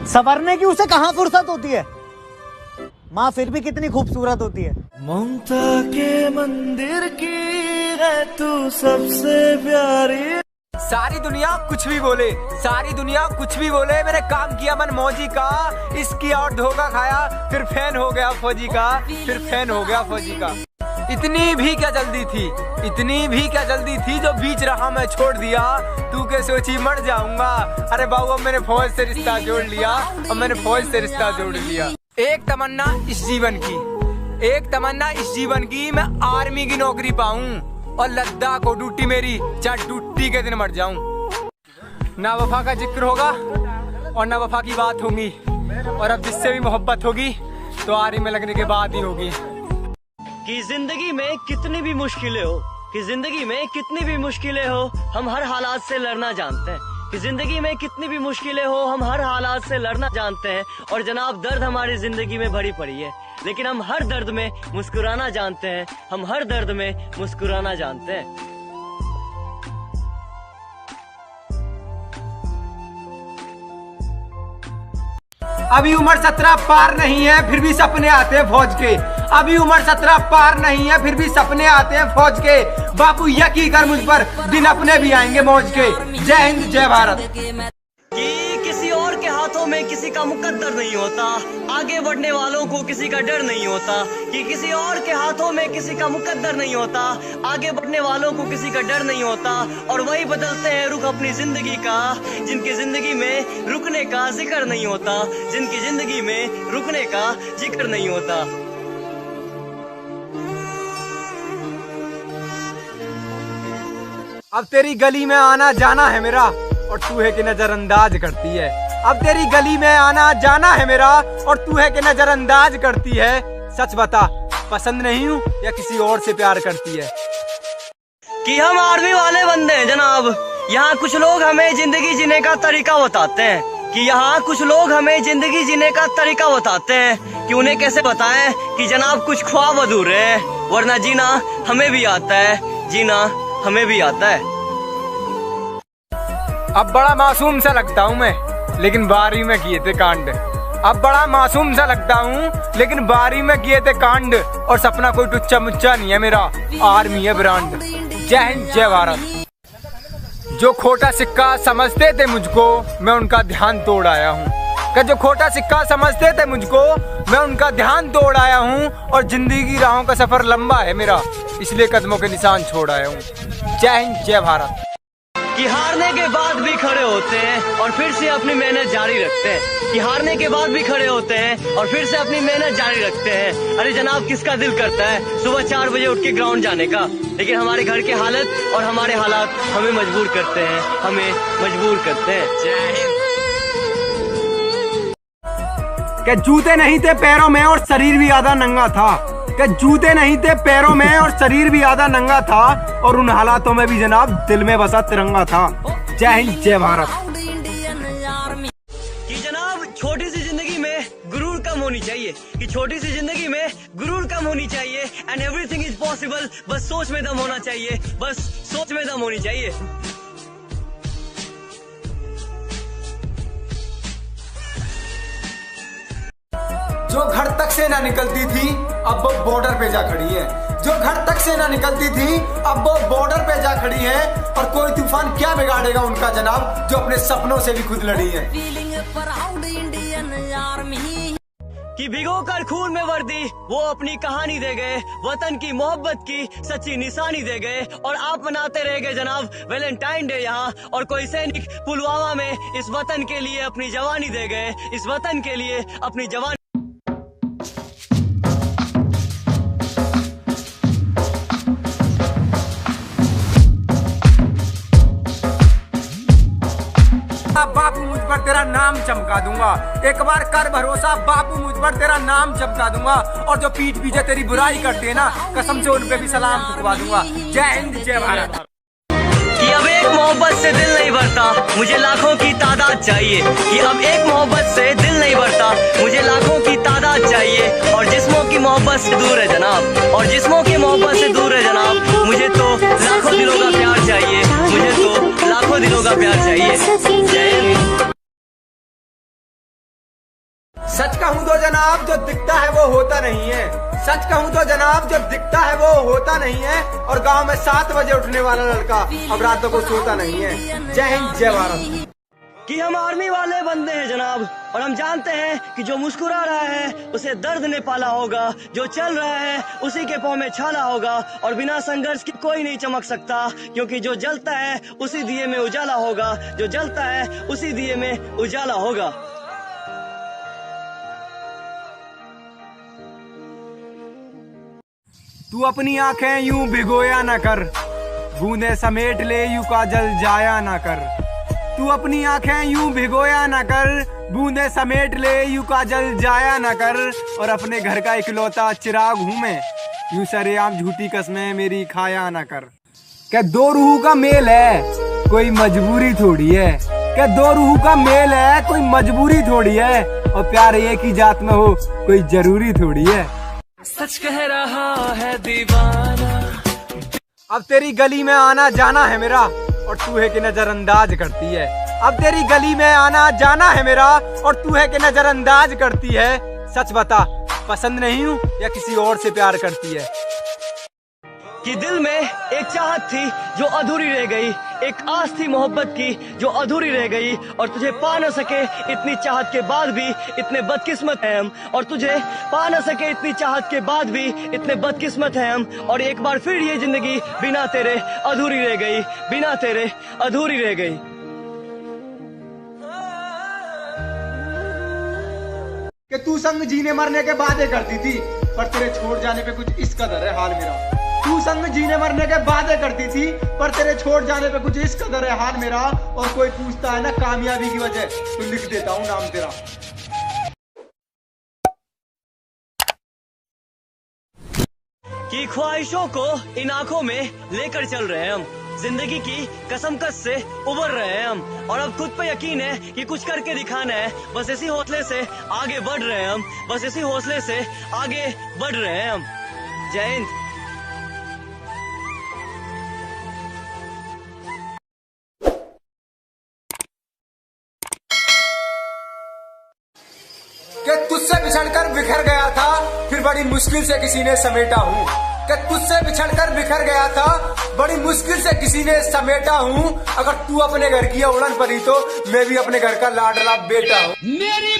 संवरने की उसे कहाँ फुर्सत होती है। माँ फिर भी कितनी खूबसूरत होती है। ममता के मंदिर की है तू सबसे प्यारी। सारी दुनिया कुछ भी बोले, सारी दुनिया कुछ भी बोले, मैंने काम किया मन मौजी का, इसकी और धोखा खाया, फिर फैन हो गया फौजी का, फिर फैन हो गया फौजी का। इतनी भी क्या जल्दी थी, इतनी भी क्या जल्दी थी, जो बीच रहा मैं छोड़ दिया, तू क्या सोची मर जाऊंगा। अरे बाबू अब मैंने फौज से रिश्ता जोड़ लिया, अब मैंने फौज से रिश्ता जोड़ लिया। एक तमन्ना इस जीवन की, एक तमन्ना इस जीवन की, मैं आर्मी की नौकरी पाऊं और लद्दाख को ड्यूटी मेरी, चाहे ड्यूटी के दिन मर जाऊं। ना वफा का जिक्र होगा और ना वफा की बात होगी, और अब जिससे भी मोहब्बत होगी तो आर्मी में लगने के बाद ही होगी। कि जिंदगी में कितनी भी मुश्किलें हो, कि जिंदगी में कितनी भी मुश्किलें हो, हम हर हालात से लड़ना जानते हैं। कि जिंदगी में कितनी भी मुश्किलें हो, हम हर हालात से लड़ना जानते हैं। और जनाब दर्द हमारी जिंदगी में भरी पड़ी है, लेकिन हम हर दर्द में मुस्कुराना जानते हैं। हम हर दर्द में मुस्कुराना जानते हैं। अभी उम्र 17 पार नहीं है, फिर भी सपने आते हैं फौज के। अभी उम्र 17 पार नहीं है, फिर भी सपने आते हैं फौज के। बापू यकीन कर मुझ पर, दिन अपने भी आएंगे मौज के। जय हिंद जय भारत। कि किसी और के हाथों में किसी का मुकद्दर नहीं होता, आगे बढ़ने वालों को किसी का डर नहीं होता। कि किसी और के हाथों में किसी का मुकद्दर नहीं होता, आगे बढ़ने वालों को किसी का डर नहीं होता। और वही बदलते हैं रुख अपनी जिंदगी का, जिनकी जिंदगी में रुकने का जिक्र नहीं होता, जिनकी जिंदगी में रुकने का जिक्र नहीं होता। अब तेरी गली में आना जाना है मेरा, और तू है कि नजरअंदाज करती है। अब तेरी गली में आना जाना है मेरा, और तू है कि नजरअंदाज करती है। सच बता, पसंद नहीं हूँ या किसी और से प्यार करती है। कि हम आर्मी वाले बंदे हैं जनाब, यहाँ कुछ लोग हमें जिंदगी जीने का तरीका बताते हैं। कि यहाँ कुछ लोग हमें जिंदगी जीने का तरीका बताते हैं, कि उन्हें कैसे बताएं कि जनाब कुछ ख्वाब अधूरे हैं, वरना जीना हमें भी आता है, जीना हमें भी आता है। अब बड़ा मासूम सा लगता हूँ मैं, लेकिन बारी में किए थे कांड। अब बड़ा मासूम सा लगता हूँ, लेकिन बारी में किए थे कांड। और सपना कोई टुच्चा मुच्चा नहीं है मेरा, आर्मी है ब्रांड। जय हिंद जय भारत। जो खोटा सिक्का समझते थे मुझको, मैं उनका ध्यान तोड़ आया हूँ। कि जो खोटा सिक्का समझते थे मुझको, मैं उनका ध्यान तोड़ आया हूँ। और जिंदगी की राहों का सफर लंबा है मेरा, इसलिए कदमों के निशान छोड़ आया हूँ। जय हिंद जय भारत। कि हारने के बाद भी खड़े होते हैं और फिर से अपनी मेहनत जारी रखते हैं। कि हारने के बाद भी खड़े होते हैं और फिर से अपनी मेहनत जारी रखते हैं। अरे जनाब किसका दिल करता है सुबह 4 बजे उठ के ग्राउंड जाने का, लेकिन हमारे घर के हालत और हमारे हालात हमें मजबूर करते हैं, हमें मजबूर करते हैं। जय हिंद। कि जूते नहीं थे पैरों में और शरीर भी आधा नंगा था। कि जूते नहीं थे पैरों में और शरीर भी आधा नंगा था, और उन हालातों में भी जनाब दिल में बसा तिरंगा था। जय हिंद जय भारत। कि जनाब छोटी सी जिंदगी में गुरूर कम होनी चाहिए, कि छोटी सी जिंदगी में गुरूर कम होनी चाहिए। एंड एवरीथिंग इज पॉसिबल, बस सोच में दम होना चाहिए, बस सोच में दम होनी चाहिए। जो घर तक से ना निकलती थी, अब वो बॉर्डर पे जा खड़ी है। जो घर तक से ना निकलती थी, अब वो बॉर्डर पे जा खड़ी है। और कोई तूफान क्या बिगाड़ेगा उनका जनाब, जो अपने सपनों से भी खुद लड़ी है। कि भिगो कर खून में वर्दी वो अपनी कहानी दे गए, वतन की मोहब्बत की सच्ची निशानी दे गए। और आप मनाते रह गए जनाब वैलेंटाइन डे यहाँ, और कोई सैनिक पुलवामा में इस वतन के लिए अपनी जवानी दे गए, इस वतन के लिए अपनी जवानी। बापू मुझ पर तेरा नाम चमका दूंगा, एक बार कर भरोसा बापू मुझ पर तेरा नाम चमका दूंगा। और जो पीठ पीछे तेरी बुराई करते हैं ना, कसम से उन पे भी सलाम ठुकवा दूंगा। जय हिंद जय भारत। कि अब एक मोहब्बत से दिल नहीं भरता, मुझे लाखों की तादाद चाहिए। कि अब एक मोहब्बत से दिल नहीं भरता, मुझे लाखों की तादाद चाहिए। और जिस्मों की मोहब्बत से दूर है जनाब, और जिस्मों की मोहब्बत से दूर है जनाब। मुझे तो लाखों दिलों का प्यार चाहिए, मुझे तो लाखों दिलों का प्यार चाहिए। जय हिंद। सच कहूँ तो जनाब जो दिखता है वो होता नहीं है। सच कहूँ तो जनाब जो दिखता है वो होता नहीं है। और गांव में 7 बजे उठने वाला लड़का अब रातों को सोता नहीं है। जय हिंद, जय भारत। कि हम आर्मी वाले बंदे हैं जनाब, और हम जानते हैं कि जो मुस्कुरा रहा है उसे दर्द ने पाला होगा, जो चल रहा है उसी के पाँव में छाला होगा, और बिना संघर्ष के कोई नहीं चमक सकता, क्योंकि जो जलता है उसी दिए में उजाला होगा, जो जलता है उसी दिए में उजाला होगा। तू अपनी आंखें यूं भिगोया न कर, बूंदे समेट ले यूं काजल जाया न कर। तू अपनी आंखें यूं भिगोया न कर, बूंदे समेट ले यूं काजल जाया न कर। और अपने घर का इकलौता चिराग हूं मैं, यूं सरेआम झूठी कसमें मेरी खाया न कर। क्या 2 रूह का मेल है, कोई मजबूरी थोड़ी है। क्या 2 रूह का मेल है, कोई मजबूरी थोड़ी है। और प्यार एक ही जात में हो, कोई जरूरी थोड़ी है। सच कह रहा है दीवाना। अब तेरी गली में आना जाना है मेरा, और तू है कि नजरअंदाज करती है। अब तेरी गली में आना जाना है मेरा, और तू है कि नजरअंदाज करती है। सच बता, पसंद नहीं हूँ या किसी और से प्यार करती है। कि दिल में एक चाहत थी जो अधूरी रह गई, एक आस थी मोहब्बत की जो अधूरी रह गई, और तुझे पा न सके इतनी चाहत के बाद भी इतने बदकिस्मत हैं हम, और तुझे पा न सके इतनी चाहत के बाद भी इतने बदकिस्मत हैं हम। और एक बार फिर ये जिंदगी बिना तेरे अधूरी रह गई, बिना तेरे अधूरी रह गई। कि तू संग जीने मरने के वादे करती थी, पर तेरे छोड़ जाने पे कुछ इस कदर है हाल मेरा। तू संग जीने मरने के वादे करती थी, पर तेरे छोड़ जाने पे कुछ इस कदर है हाल मेरा। और कोई पूछता है ना कामयाबी की वजह, तो लिख देता हूँ नाम तेरा। कि ख्वाहिशों को इन आंखों में लेकर चल रहे हैं हम, जिंदगी की कसमकस से उबर रहे हैं हम, और अब खुद पे यकीन है कि कुछ करके दिखाना है। बस इसी हौसले से आगे बढ़ रहे हैं हम, बस इसी हौसले से आगे बढ़ रहे हैं हम। जय हिंद। कि तुझसे बिछड़कर बिखर गया था, फिर बड़ी मुश्किल से किसी ने समेटा हूँ। कि तुझसे बिछड़कर बिखर गया था, बड़ी मुश्किल से किसी ने समेटा हूँ। अगर तू अपने घर की उड़न पड़ी तो मैं भी अपने घर का लाडला बेटा हूँ। मेरी